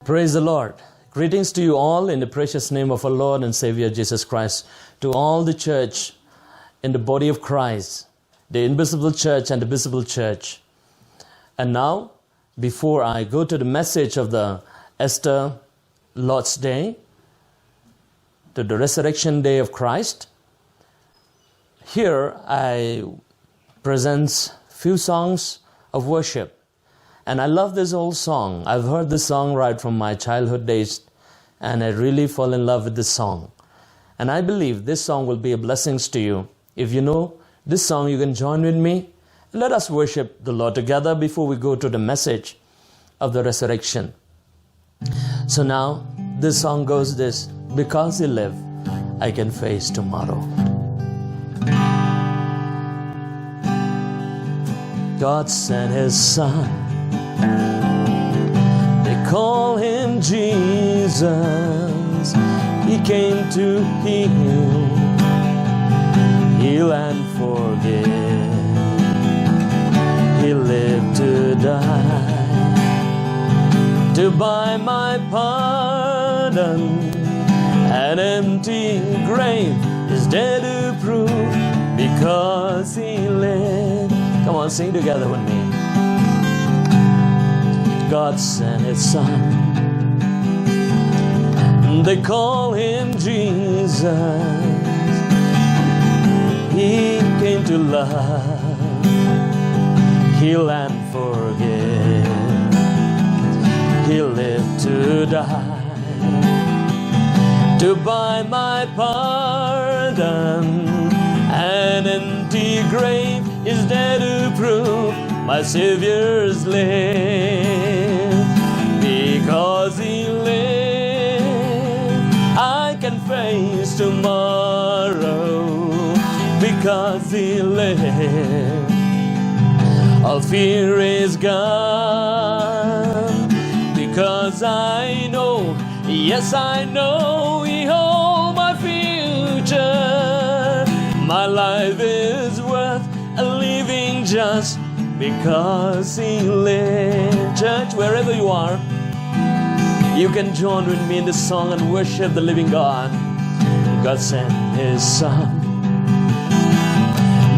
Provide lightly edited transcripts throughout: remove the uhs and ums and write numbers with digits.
Praise the Lord. Greetings to you all in the precious name of our Lord and Savior Jesus Christ. To all the church in the body of Christ, the invisible church and the visible church. And now, before I go to the message of the Esther Lord's Day, to the resurrection day of Christ, here I present few songs of worship. And I love this old song. I've heard this song right from my childhood days, and I really fall in love with this song. And I believe this song will be a blessing to you. If you know this song, you can join with me. Let us worship the Lord together before we go to the message of the resurrection. So now, this song goes this: because He lives, I can face tomorrow. God sent His Son. They call Him Jesus. He came to heal and forgive. He lived to die, to buy my pardon. An empty grave is dead to prove, because He lived. Come on, sing together with me. God sent His Son. They call Him Jesus. He came to love, heal and forgive. He lived to die, to buy my pardon. An empty grave is dead to prove my Savior's live. Because He lives, I can face tomorrow. Because He lives, all fear is gone. Because I know, yes I know, He holds my future. My life is worth a living just because He lives. Church, wherever you are, you can join with me in this song and worship the living God. God sent His Son.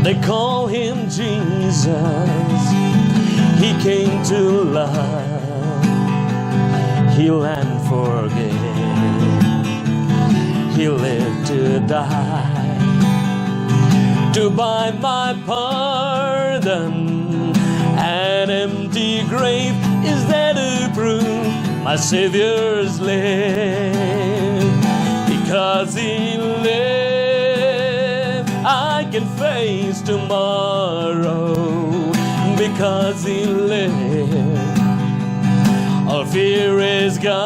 They call Him Jesus. He came to love, heal and forgive. He lived to die, to buy my pardon. An empty grave is there to prove my Savior's live. Because He lives, I can face tomorrow. Because He lives, all fear is gone.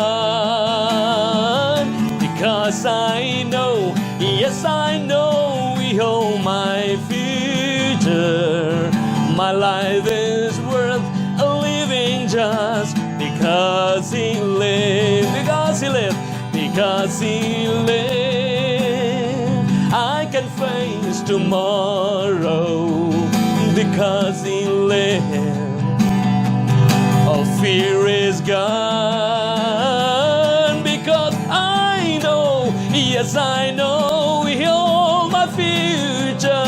Because I know, yes I know, He holds my future. My life is worth a living just because He lives. Because He lives. Because He lives, I can face tomorrow. Because He lives, all fear is gone. Because I know, yes I know, He holds my future.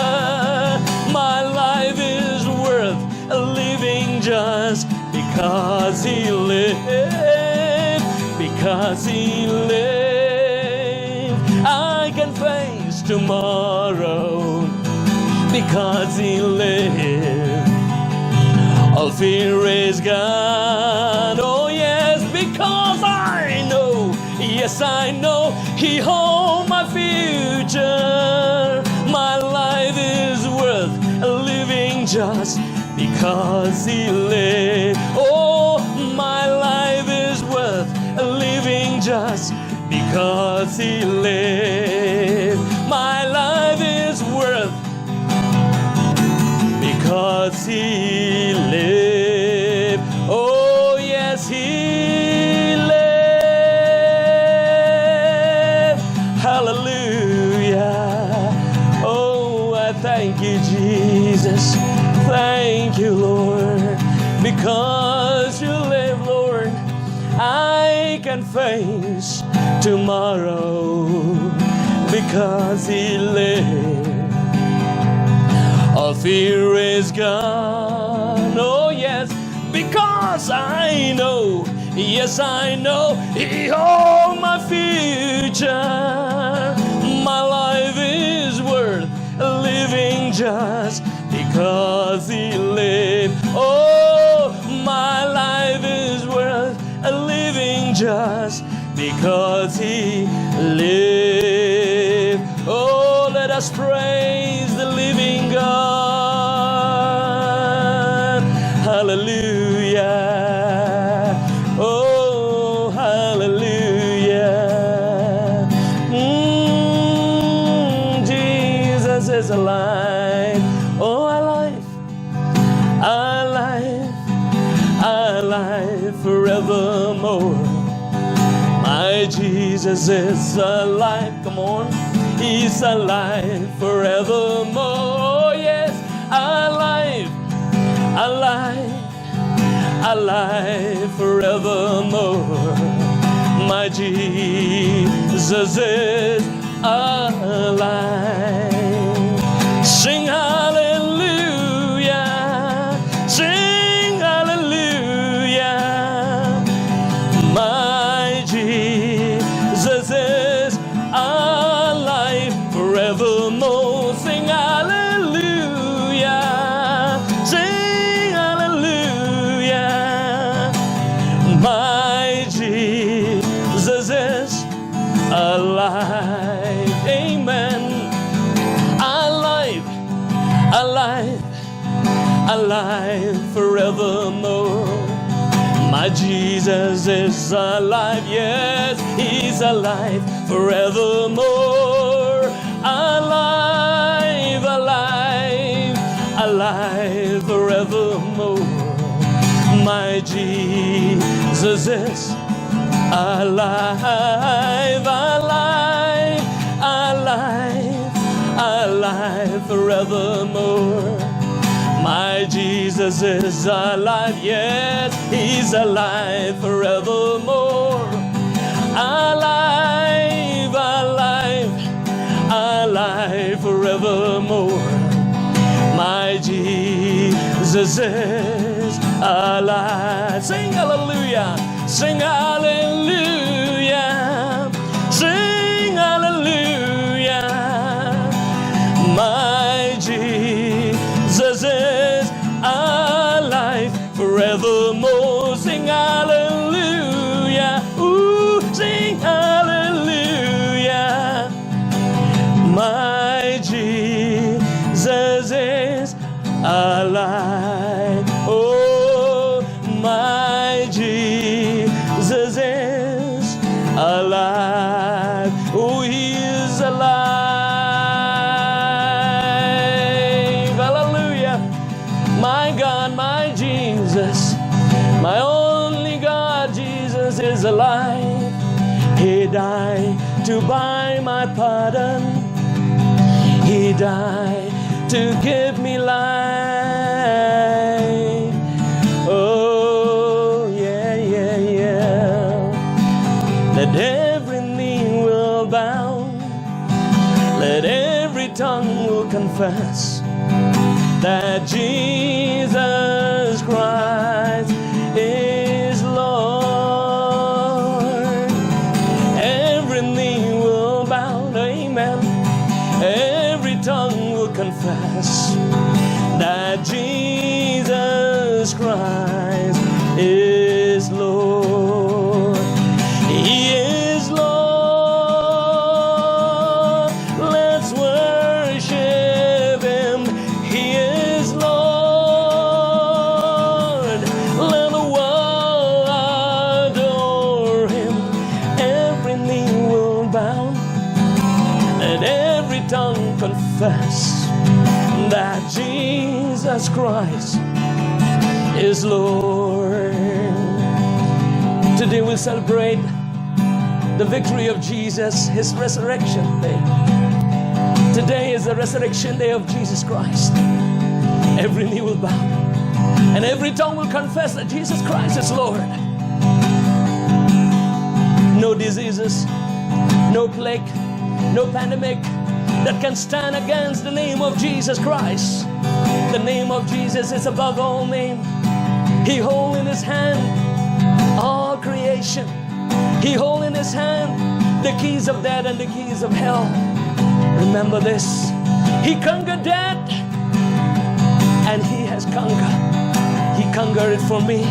My life is worth a living just because He lives. Because He lives, I can face tomorrow. Because He lives, all fear is gone. Oh yes, because I know, yes I know, He holds my future. My life is worth a living just because He lives. Oh, my life is worth a living just because He lives. My life is worth because He lives. Oh yes, He lives. Hallelujah. Oh, I thank You, Jesus. Thank You, Lord, because You live, Lord. I I can face tomorrow because He lives. All fear is gone, oh yes, because I know, yes I know, He holds my future. My life is worth living just because He lived. Oh, my life is worth living just because He lived. Oh, let us praise the living God. Hallelujah. Oh, hallelujah. Jesus is alive. Oh, alive, alive, alive forevermore. My Jesus is alive. Come on. He's alive forevermore. Oh, yes, alive, alive, alive forevermore. My Jesus is alive. Sing hallelujah, sing hallelujah. My Jesus is alive forevermore. Sing hallelujah, sing hallelujah. My Jesus is alive. Amen. Alive, alive, alive forevermore. My Jesus is alive. Yes, He's alive forevermore. Alive, alive, alive forevermore. My Jesus is alive, alive, alive, alive forevermore. My Jesus is alive. Yes, He's alive forevermore. Alive, alive, alive forevermore. My Jesus is alive. Sing hallelujah, sing hallelujah, sing hallelujah. My Jesus is alive forevermore. Sing hallelujah, ooh, sing hallelujah. My Jesus is alive. Oh, my Jesus is alive. Oh, He is alive. Hallelujah. My God, my Jesus, my only God, Jesus is alive. He died to buy my pardon. He died to give me life. Oh, yeah, yeah, yeah. Let every knee will bow. Let every tongue will confess that Jesus Christ is Lord. Every knee will bow, amen. Every tongue will confess that Jesus Christ is Lord. He is Lord. Let's worship Him. He is Lord. Let the world adore Him. Every knee will bow and every tongue confess that Jesus Christ is Lord. Today we celebrate the victory of Jesus, His resurrection day. Today is the resurrection day of Jesus Christ. Every knee will bow and every tongue will confess that Jesus Christ is Lord. diseases, no plague, no pandemic that can stand against the name of Jesus Christ. The name of Jesus is above all name. He holds in His hand all creation. He holds in His hand the keys of death and the keys of hell. Remember this. He conquered death, and He has conquered. He conquered it for me.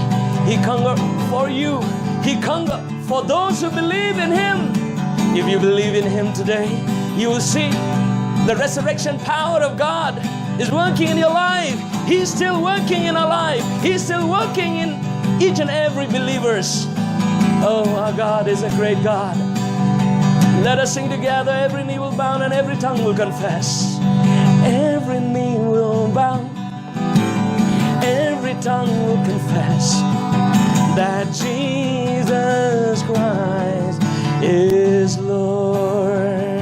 He conquered for you. He conquered for those who believe in Him. If you believe in Him today, you will see the resurrection power of God is working in your life. He's still working in our life. He's still working in each and every believer's. Oh, our God is a great God. Let us sing together. Every knee will bow and every tongue will confess. Every knee will bow, every tongue will confess that Jesus Christ is Lord.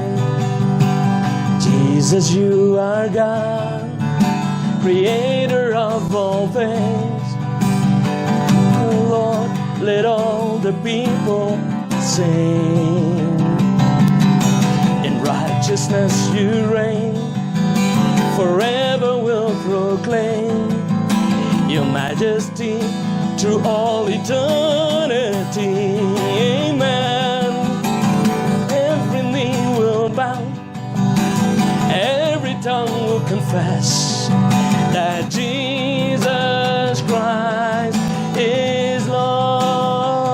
Jesus, you are God, creator of all things. Lord, let all the people sing. In righteousness you reign, forever will proclaim your majesty through all eternity. Amen. Every knee will bow, every tongue will confess that Jesus Christ is Lord.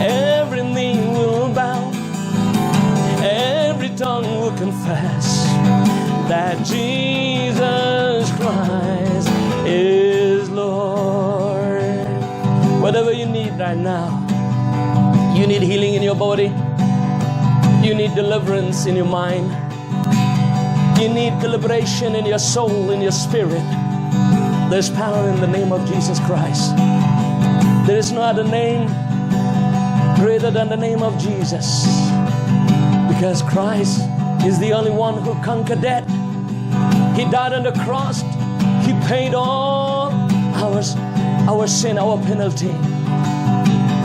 Every knee will bow, every tongue will confess that Jesus Christ is Lord. Whatever you need right now, you need healing in your body, you need deliverance in your mind, you need liberation in your soul, in your spirit. There's power in the name of Jesus Christ. There is no other name greater than the name of Jesus, because Christ is the only one who conquered death. He died on the cross. He paid all our sin, our penalty.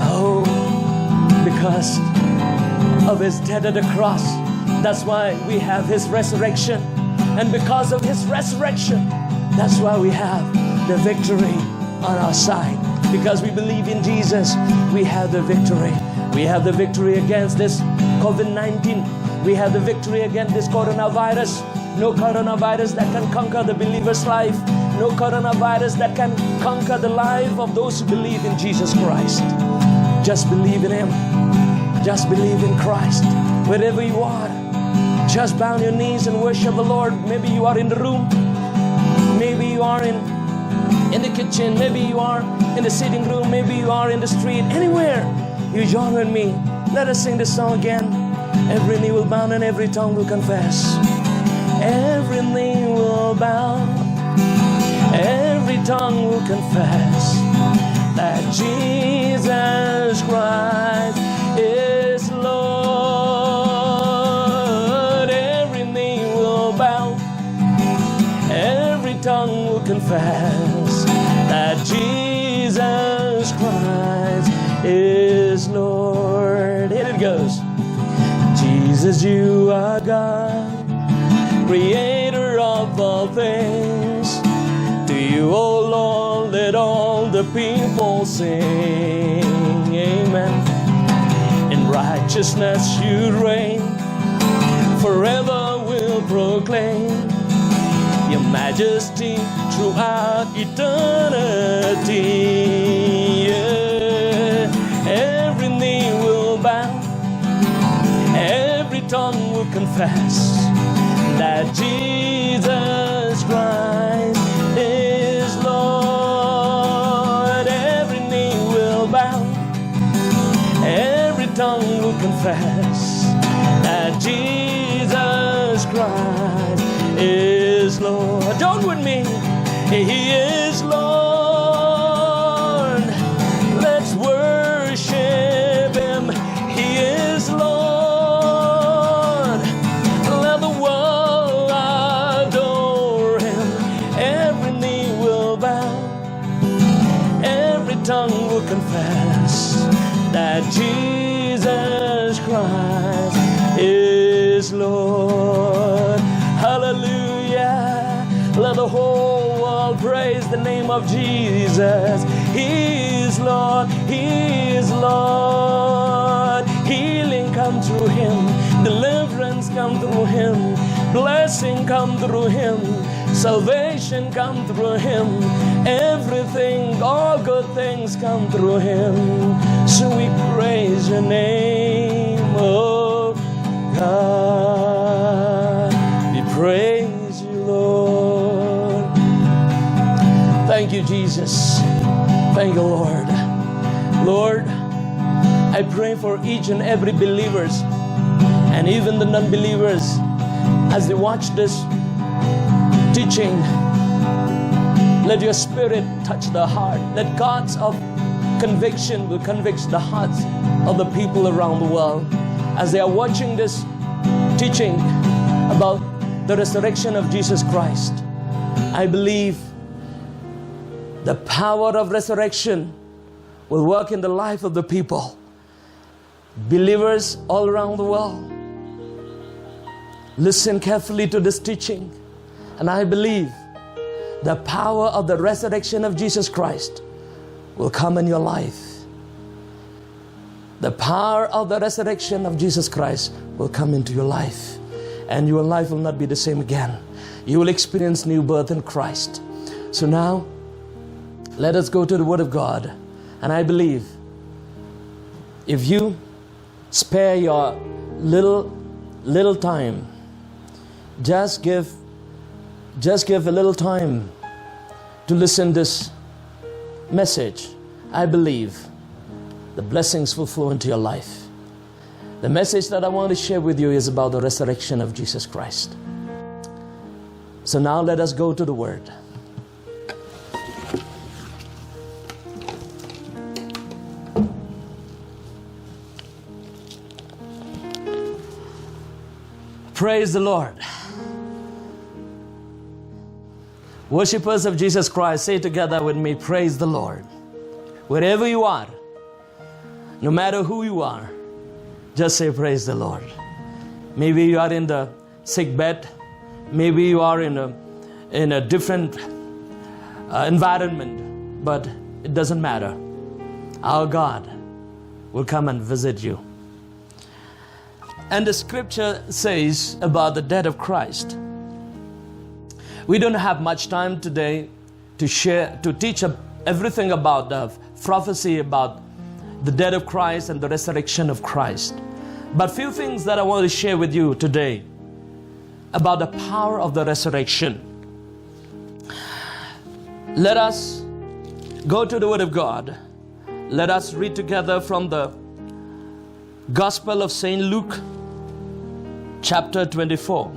Oh, because of His death at the cross, that's why we have His resurrection. And because of His resurrection, that's why we have the victory on our side. Because we believe in Jesus, we have the victory. We have the victory against this COVID-19. We have the victory against this coronavirus. No coronavirus that can conquer the believer's life. No coronavirus that can conquer the life of those who believe in Jesus Christ. Just believe in Him. Just believe in Christ. Wherever you are, just bow on your knees and worship the Lord. Maybe you are in the room. Maybe you are in the kitchen. Maybe you are in the sitting room. Maybe you are in the street. Anywhere, you join with me. Let us sing this song again. Every knee will bow and every tongue will confess. Every knee will bow, every tongue will confess that Jesus Christ is Lord. Every knee will bow, every tongue will confess that Jesus Christ is Lord. Here it goes. Jesus, you are God, creator of all things. To you, O Lord, let all the people sing. Amen. In righteousness you reign, forever will proclaim your majesty throughout eternity. Yeah. Every knee will bow, every tongue will confess that Jesus Christ is Lord. Every knee will bow, every tongue will confess that Jesus Christ is Lord. Join with me. He is Lord. Let's worship Him. He is Lord. Let the world adore Him. Every knee will bow, every tongue will confess that Jesus the whole world praise the name of Jesus. He is Lord, He is Lord. Healing come through Him, deliverance come through Him, blessing come through Him, salvation come through Him. Everything, all good things come through Him. So we praise Your name, oh God. We praise You, Lord. Thank You, Jesus. Thank You, Lord. Lord, I pray for each and every believers and even the non-believers as they watch this teaching. Let Your Spirit touch their heart. Let God's of conviction will convict the hearts of the people around the world as they are watching this teaching about the resurrection of Jesus Christ. I believe the power of resurrection will work in the life of the people, believers all around the world. Listen carefully to this teaching, and I believe the power of the resurrection of Jesus Christ will come in your life. The power of the resurrection of Jesus Christ will come into your life, and your life will not be the same again. You will experience new birth in Christ. So now, let us go to the Word of God. And I believe if you spare your little time, just give a little time to listen this message, I believe the blessings will flow into your life. The message that I want to share with you is about the resurrection of Jesus Christ. So now let us go to the Word. Praise the Lord. Worshippers of Jesus Christ, say together with me, praise the Lord. Wherever you are, no matter who you are, just say praise the Lord. Maybe you are in the sick bed. Maybe you are in a different environment, but it doesn't matter. Our God will come and visit you. And the scripture says about the death of Christ. We don't have much time today to teach everything about the prophecy about the death of Christ and the resurrection of Christ. But few things that I want to share with you today about the power of the resurrection. Let us go to the Word of God. Let us read together from the Gospel of St. Luke, chapter 24.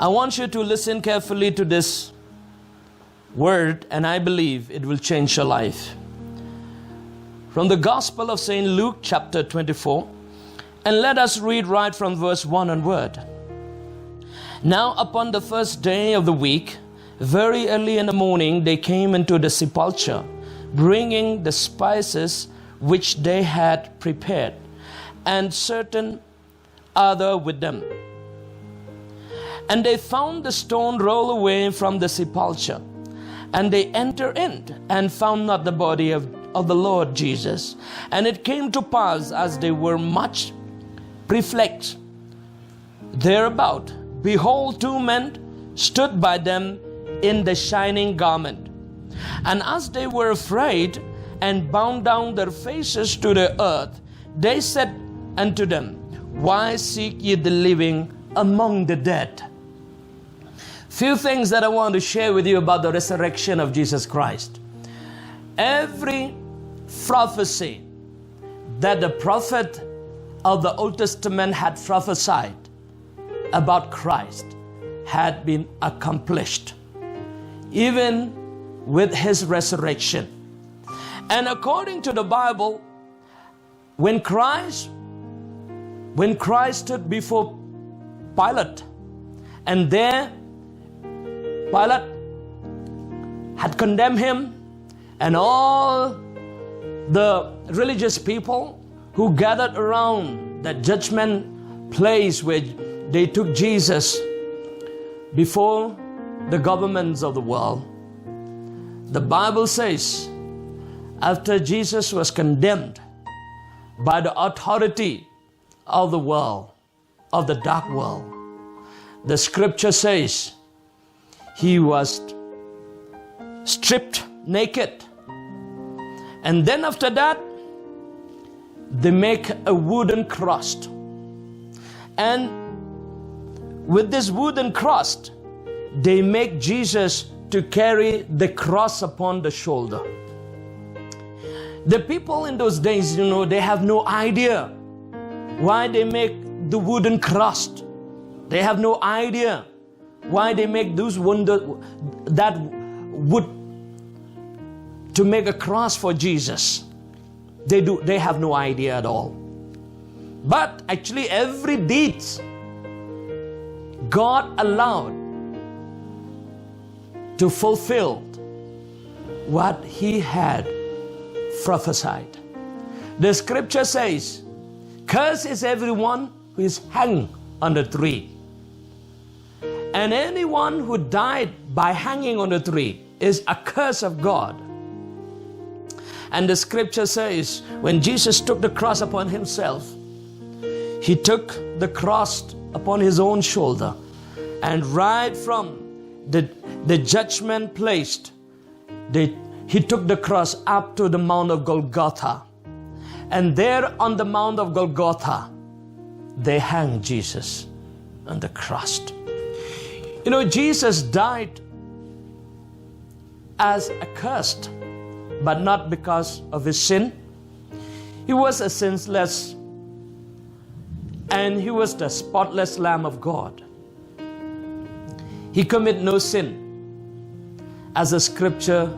I want you to listen carefully to this word, and I believe it will change your life. From the Gospel of St. Luke, chapter 24, and let us read right from verse 1 onward. Now upon the first day of the week, very early in the morning, they came into the sepulchre, bringing the spices which they had prepared, and certain other with them. And they found the stone rolled away from the sepulchre. And they entered in and found not the body of the Lord Jesus. And it came to pass, as they were much perplexed thereabout, behold, two men stood by them in the shining garment. And as they were afraid and bowed down their faces to the earth, they said unto them, Why seek ye the living among the dead? Few things that I want to share with you about the resurrection of Jesus Christ. Every prophecy that the prophet of the Old Testament had prophesied about Christ had been accomplished, even with His resurrection. And according to the Bible, when Christ stood before Pilate, and there Pilate had condemned Him, and all the religious people who gathered around that judgment place where they took Jesus before the governments of the world, the Bible says, after Jesus was condemned by the authority of the world, of the dark world, the scripture says he was stripped naked. And then after that, they make a wooden cross. And with this wooden cross, they make Jesus to carry the cross upon the shoulder. The people in those days, they have no idea why they make the wooden cross. They have no idea why they make that wood to make a cross for Jesus. They have no idea at all. But actually every deed God allowed to fulfill what He had prophesied. The scripture says, "Cursed is everyone who is hanged on the tree." And anyone who died by hanging on the tree is a curse of God. And the scripture says, when Jesus took the cross upon Himself, He took the cross upon His own shoulder, and right from the judgment placed, He took the cross up to the Mount of Golgotha. And there on the Mount of Golgotha, they hanged Jesus on the cross. Jesus died as accursed, but not because of His sin. He was a sinless, and He was the spotless Lamb of God. He committed no sin, as the scripture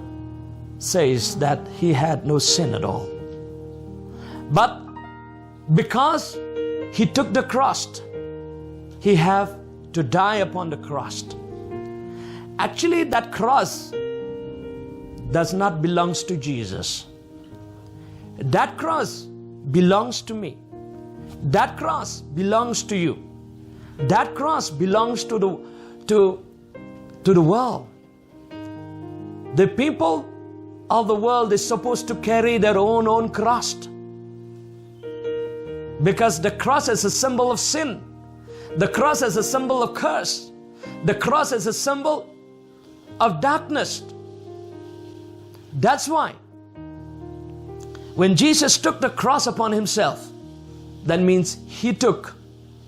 says that He had no sin at all. But because He took the cross, He have to die upon the cross. Actually, that cross does not belong to Jesus. That cross belongs to me. That cross belongs to you. That cross belongs to the world. The people of the world is supposed to carry their own cross, because the cross is a symbol of sin. The cross is a symbol of curse. The cross is a symbol of darkness. That's why when Jesus took the cross upon Himself, that means He took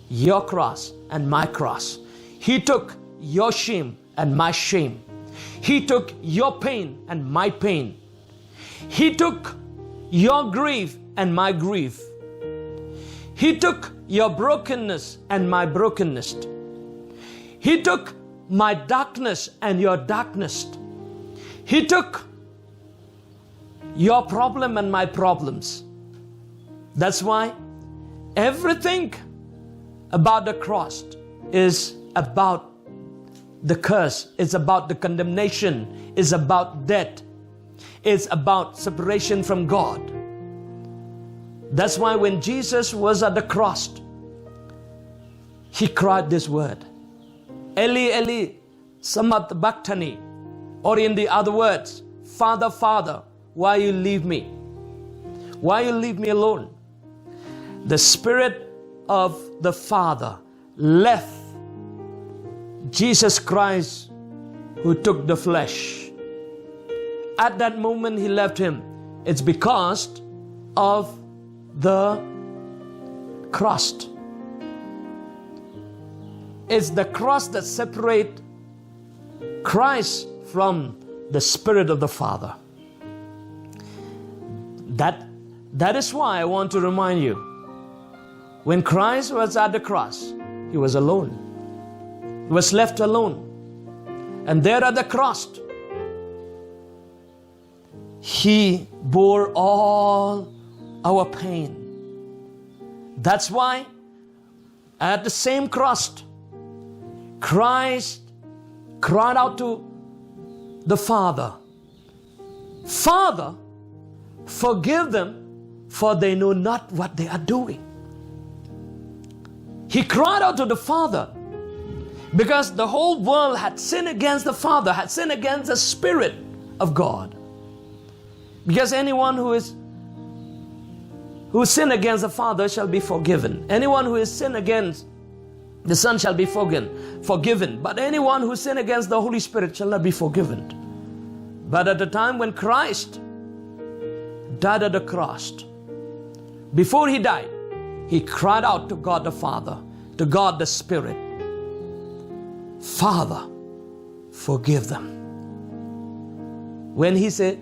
your cross and my cross. He took your shame and my shame. He took your pain and my pain. He took your grief and my grief. He took your brokenness and my brokenness. He took my darkness and your darkness. He took your problem and my problems. That's why everything about the cross is about the curse. It's about the condemnation. It's about death. It's about separation from God. That's why when Jesus was at the cross, He cried this word, "Eli, Eli, lama sabachthani," or in the other words, "Father, Father, why you leave me? Why you leave me alone?" The Spirit of the Father left Jesus Christ, who took the flesh. At that moment He left Him. It's because of the cross. It's the cross that separates Christ from the Spirit of the Father. That is why I want to remind you, when Christ was at the cross, He was alone. He was left alone. And there at the cross, He bore all our pain. That's why at the same cross, Christ cried out to the Father, "Father, forgive them, for they know not what they are doing." He cried out to the Father because the whole world had sinned against the Father, had sinned against the Spirit of God. Because anyone who sinned against the Father shall be forgiven. Anyone who is sinned against the Son shall be forgiven. But anyone who sinned against the Holy Spirit shall not be forgiven. But at the time when Christ died at the cross, before He died, He cried out to God the Father, to God the Spirit, Father, forgive them. When He said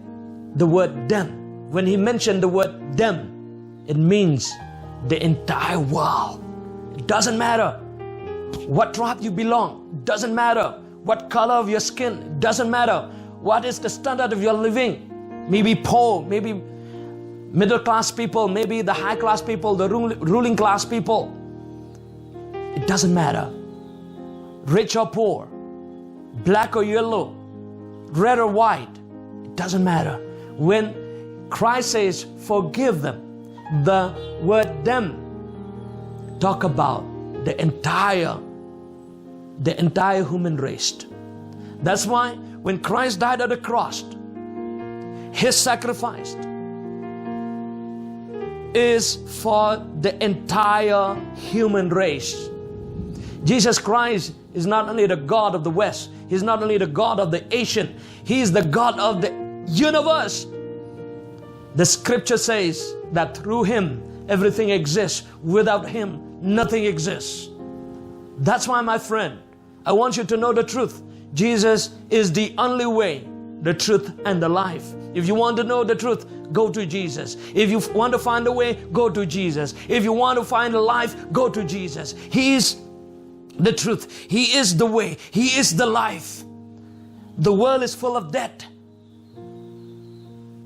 the word them, when He mentioned the word them, it means the entire world. It doesn't matter what tribe you belong. It doesn't matter what color of your skin. It doesn't matter what is the standard of your living. Maybe poor, maybe middle class people, maybe the high class people, the ruling class people. It doesn't matter. Rich or poor, black or yellow, red or white. It doesn't matter. When Christ says forgive them, the word them talk about the entire human race. That's why when Christ died at the cross, His sacrifice is for the entire human race. Jesus Christ is not only the God of the West, He's not only the God of the Asian, He is the God of the universe. The scripture says that through Him everything exists. Without Him nothing exists. That's why, my friend, I want you to know the truth. Jesus is the only way, the truth, and the life. If you want to know the truth, go to Jesus. If you want to find a way, go to Jesus. If you want to find a life, go to Jesus. He is the truth. He is the way. He is the life. The world is full of death.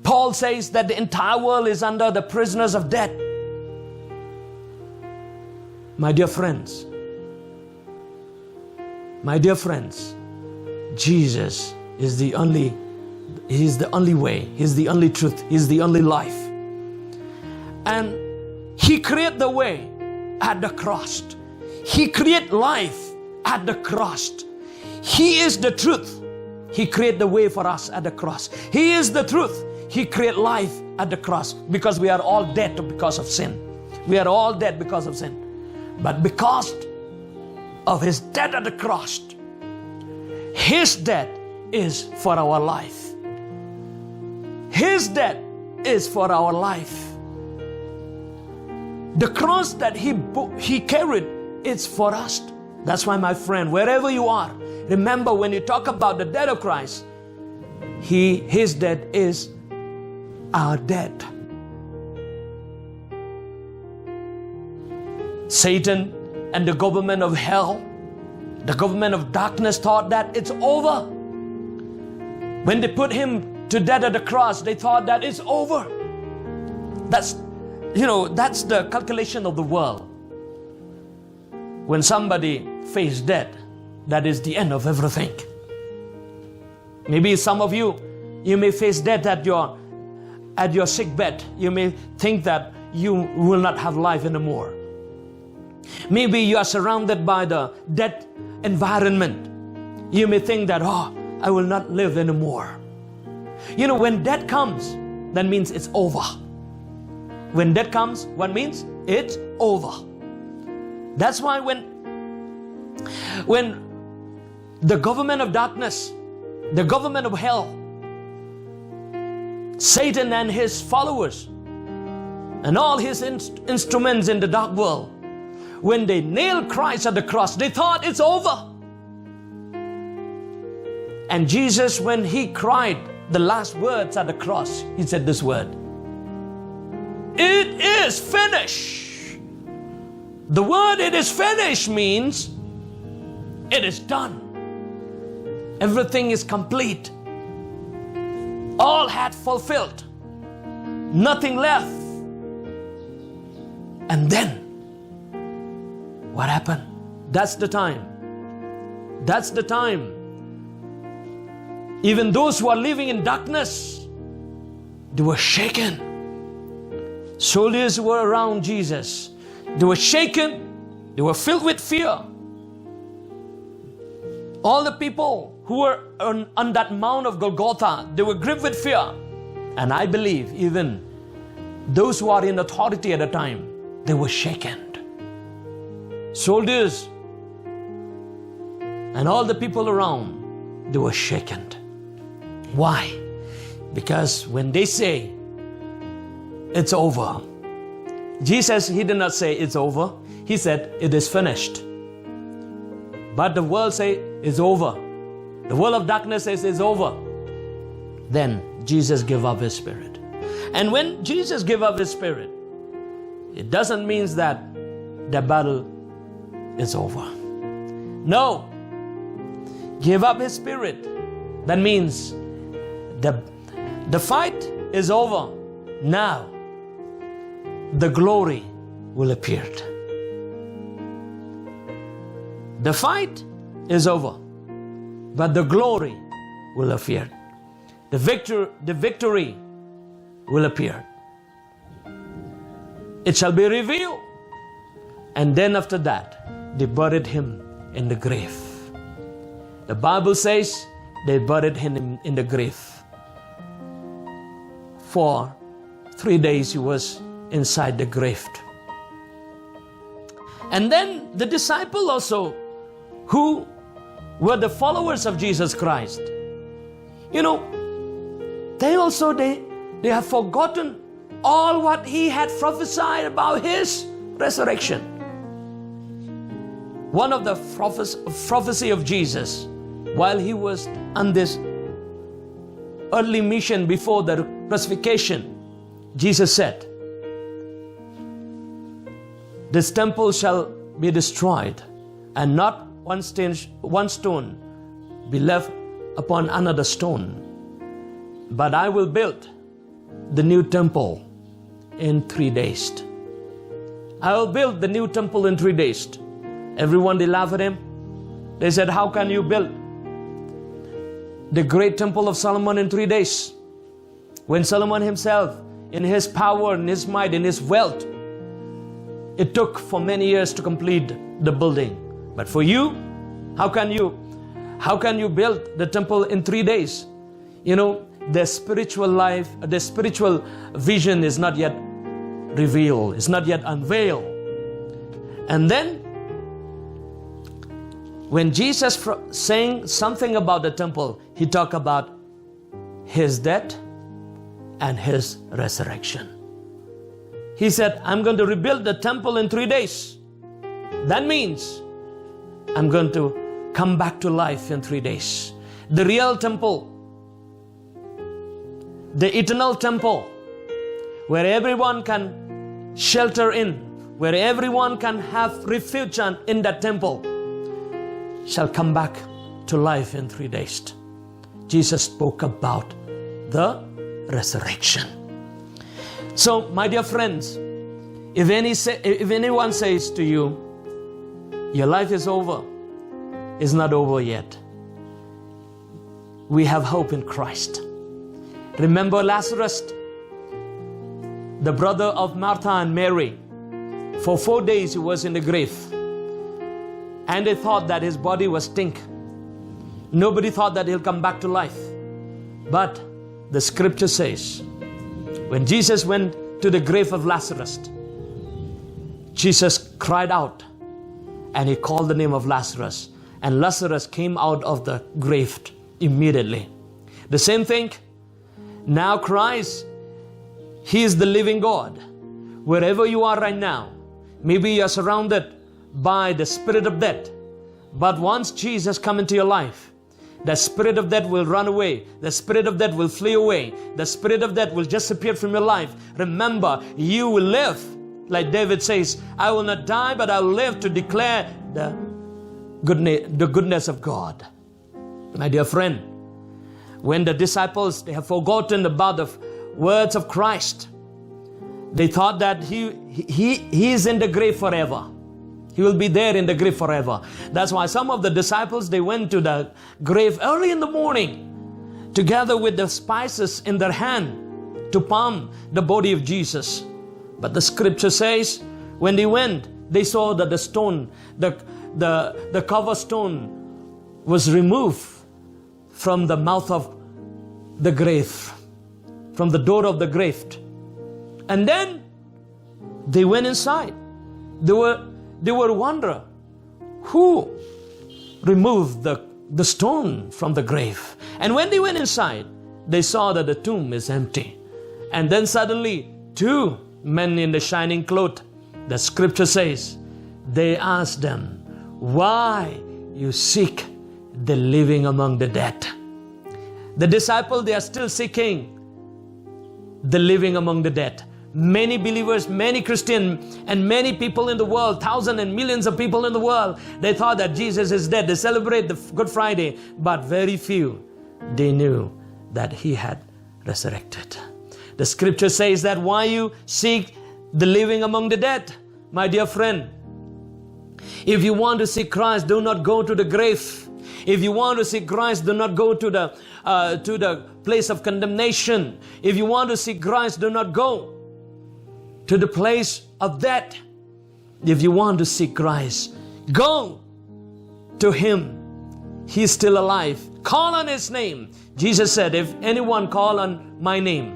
Paul says that the entire world is under the prisoners of death. My dear friends, Jesus is the only way, He's the only truth, He's the only life. And He created the way at the cross. He created life at the cross. He is the truth. He created the way for us at the cross. He is the truth. He created life at the cross, because we are all dead because of sin. We are all dead because of sin. But because of His death at the cross, His death is for our life. His death is for our life. The cross that He carried is for us. That's why, my friend, wherever you are, remember, when you talk about the death of Christ, His death is our death. Satan and the government of hell, the government of darkness, thought that it's over. When they put Him to death at the cross, they thought that it's over. That's the calculation of the world. When somebody faces death, that is the end of everything. Maybe some of you may face death at your sick bed. You may think that you will not have life anymore. Maybe you are surrounded by the death environment. You may think that, I will not live anymore. When death comes, that means it's over. When death comes, what means? It's over. That's why when the government of darkness, the government of hell, Satan and his followers, and all his instruments in the dark world, when they nailed Christ at the cross, they thought it's over. And Jesus, when He cried the last words at the cross, He said this word: "It is finished." The word "it is finished" means it is done. Everything is complete. All had fulfilled. Nothing left. And then what happened? That's the time. That's the time. Even those who are living in darkness, they were shaken. Soldiers were around Jesus. They were shaken They were filled with fear. All the people who were on that Mount of Golgotha, they were gripped with fear. And I believe even those who are in authority at the time, they were shaken. Soldiers and all the people around, they were shaken. Why? Because when they say, it's over, Jesus, He did not say it's over. He said, it is finished. But the world say it's over. The world of darkness says it's over. Then Jesus gave up His Spirit. And when Jesus gave up His Spirit, it doesn't mean that the battle is over. No. Give up His Spirit. That means the fight is over. Now, the glory will appear. The fight is over, but the glory will appear. The victory will appear. It shall be revealed. And then after that, they buried Him in the grave. The Bible says they buried Him in the grave. For 3 days He was inside the grave. And then the disciple also, who were the followers of Jesus Christ, you know, they have forgotten all what He had prophesied about His resurrection. One of the prophecy of Jesus, while He was on this earthly mission before the crucifixion, Jesus said, this temple shall be destroyed, and not one stone be left upon another stone. But I will build the new temple in 3 days. I will build the new temple in 3 days. Everyone, they laughed at Him. They said, how can you build the great temple of Solomon in 3 days? When Solomon himself, in his power, in his might, in his wealth, it took for many years to complete the building. But for you, how can you build the temple in 3 days? You know, the spiritual life, the spiritual vision is not yet revealed, it's not yet unveiled. And then, when Jesus saying something about the temple, He talked about His death and His resurrection. He said, I'm going to rebuild the temple in 3 days. That means I'm going to come back to life in 3 days. The real temple, the eternal temple, where everyone can shelter in, where everyone can have refuge in that temple, shall come back to life in 3 days. Jesus spoke about the resurrection. So, my dear friends, if anyone says to you, your life is over, it's not over yet. We have hope in Christ. Remember Lazarus, the brother of Martha and Mary. For 4 days he was in the grave. And they thought that his body was stink. Nobody thought that he'll come back to life. But the scripture says, when Jesus went to the grave of Lazarus, Jesus cried out and He called the name of Lazarus. And Lazarus came out of the grave immediately. The same thing, now Christ, He is the living God. Wherever you are right now, maybe you are surrounded by the spirit of death. But once Jesus come into your life, the spirit of death will run away. The spirit of death will flee away. The spirit of death will disappear from your life. Remember, you will live. Like David says, I will not die, but I will live to declare the goodness of God. My dear friend, when the disciples, they have forgotten about the words of Christ, they thought that he is in the grave forever. He will be there in the grave forever. That's why some of the disciples, they went to the grave early in the morning, together with the spices in their hand, to palm the body of Jesus. But the scripture says, when they went, they saw that the stone, the cover stone was removed from the mouth of the grave, from the door of the grave. And then they went inside. They were wondering who removed the stone from the grave. And when they went inside, they saw that the tomb is empty. And then suddenly 2 men in the shining cloth, the scripture says, they asked them, why you seek the living among the dead? The disciples, they are still seeking the living among the dead. Many believers, many Christians, and many people in the world, thousands and millions of people in the world, they thought that Jesus is dead. They celebrate the Good Friday, but very few, they knew that He had resurrected. The scripture says that why you seek the living among the dead? My dear friend, if you want to see Christ, do not go to the grave. If you want to see Christ, do not go to the place of condemnation. If you want to see Christ, do not go to the place of death. If you want to see Christ, go to Him. He is still alive. Call on His name. Jesus said, if anyone call on my name,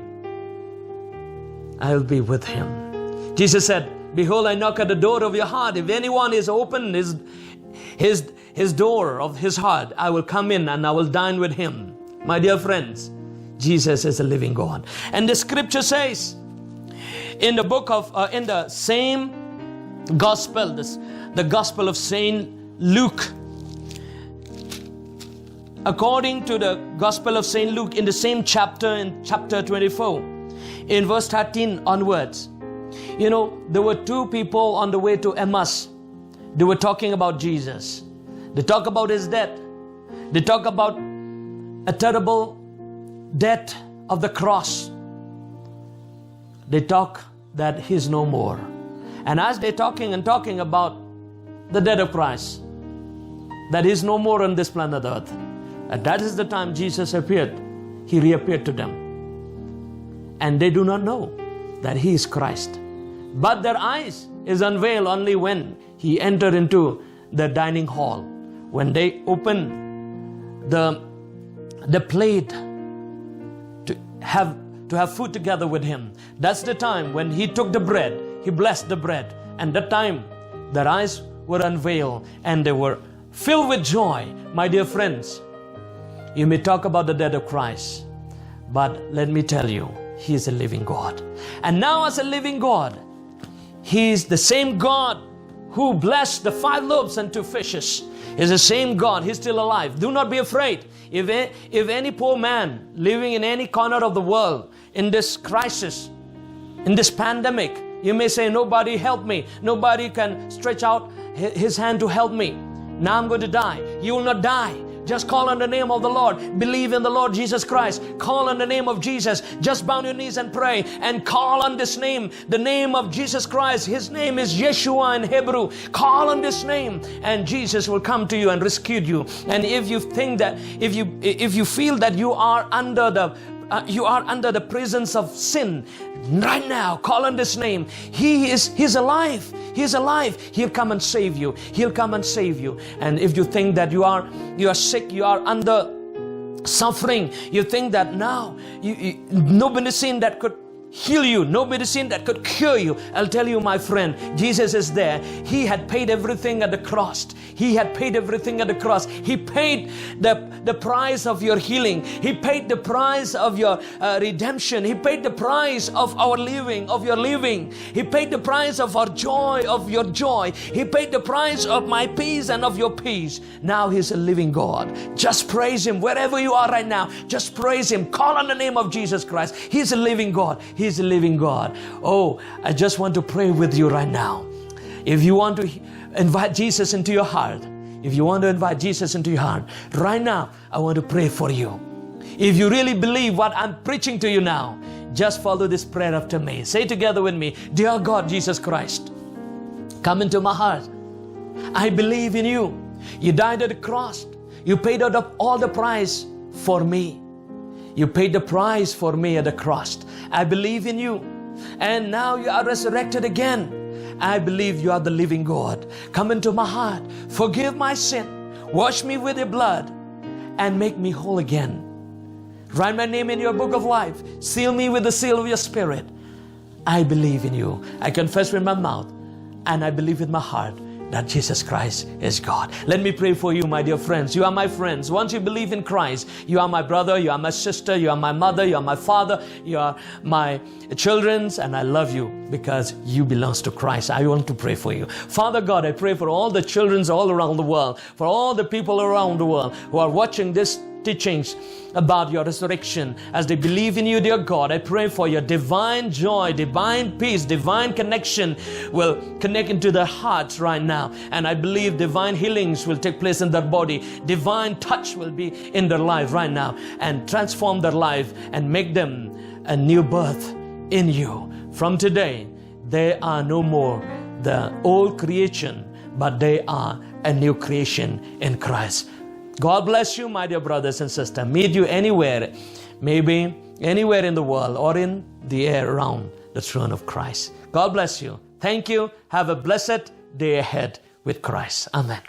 I will be with him. Jesus said, behold, I knock at the door of your heart. If anyone is open his door of his heart, I will come in and I will dine with him. My dear friends, Jesus is a living God. And the scripture says, in the book of, in the same gospel, the gospel of Saint Luke, according to the gospel of Saint Luke, in the same chapter, in chapter 24, in verse 13 onwards, you know, there were 2 people on the way to Emmaus. They were talking about Jesus. They talk about His death. They talk about a terrible death of the cross. They talk that He's no more. And as they're talking about the death of Christ, that He's no more on this planet Earth, and that is the time Jesus appeared. He reappeared to them. And they do not know that He is Christ. But their eyes is unveiled only when He entered into the dining hall. When they opened the plate to have food together with Him. That's the time when He took the bread. He blessed the bread. And that time their eyes were unveiled and they were filled with joy. My dear friends, you may talk about the death of Christ, but let me tell you, He is a living God. And now as a living God, He is the same God who blessed the 5 loaves and 2 fishes. Is the same God. He's still alive. Do not be afraid. If any poor man living in any corner of the world in this crisis, in this pandemic, you may say, nobody help me. Nobody can stretch out his hand to help me. Now I'm going to die. You will not die. Just call on the name of the Lord. Believe in the Lord Jesus Christ. Call on the name of Jesus. Just bow your knees and pray and call on this name, the name of Jesus Christ. His name is Yeshua in Hebrew. Call on this name and Jesus will come to you and rescue you. And if you think that, if you feel that you are under the presence of sin, right now, call on this name. He's alive. He's alive. He'll come and save you. He'll come and save you. And if you think that you are sick, you are under suffering, you think that now no medicine that could heal you, no medicine that could cure you, I'll tell you, my friend, Jesus is there. He had paid everything at the cross. He had paid everything at the cross. He paid the price of your healing. He paid the price of your redemption. He paid the price of our living, of your living. He paid the price of our joy, of your joy. He paid the price of my peace and of your peace. Now He's a living God. Just praise Him wherever you are right now. Just praise Him. Call on the name of Jesus Christ. He's a living God. He's a living God. Oh, I just want to pray with you right now. If you want to invite Jesus into your heart, if you want to invite Jesus into your heart, right now, I want to pray for you. If you really believe what I'm preaching to you now, just follow this prayer after me. Say together with me, dear God, Jesus Christ, come into my heart. I believe in you. You died at the cross. You paid out all the price for me. You paid the price for me at the cross. I believe in you. And now you are resurrected again. I believe you are the living God. Come into my heart. Forgive my sin. Wash me with your blood and make me whole again. Write my name in your book of life. Seal me with the seal of your Spirit. I believe in you. I confess with my mouth and I believe with my heart that Jesus Christ is God. Let me pray for you, my dear friends. You are my friends. Once you believe in Christ, you are my brother, you are my sister, you are my mother, you are my father, you are my children, and I love you because you belong to Christ. I want to pray for you. Father God, I pray for all the children all around the world, for all the people around the world who are watching this teachings about your resurrection. As they believe in you, dear God, I pray for your divine joy, divine peace, divine connection will connect into their hearts right now. And I believe divine healings will take place in their body. Divine touch will be in their life right now and transform their life and make them a new birth in you. From today, they are no more the old creation, but they are a new creation in Christ. God bless you, my dear brothers and sisters. Meet you anywhere, maybe anywhere in the world or in the air around the throne of Christ. God bless you. Thank you. Have a blessed day ahead with Christ. Amen.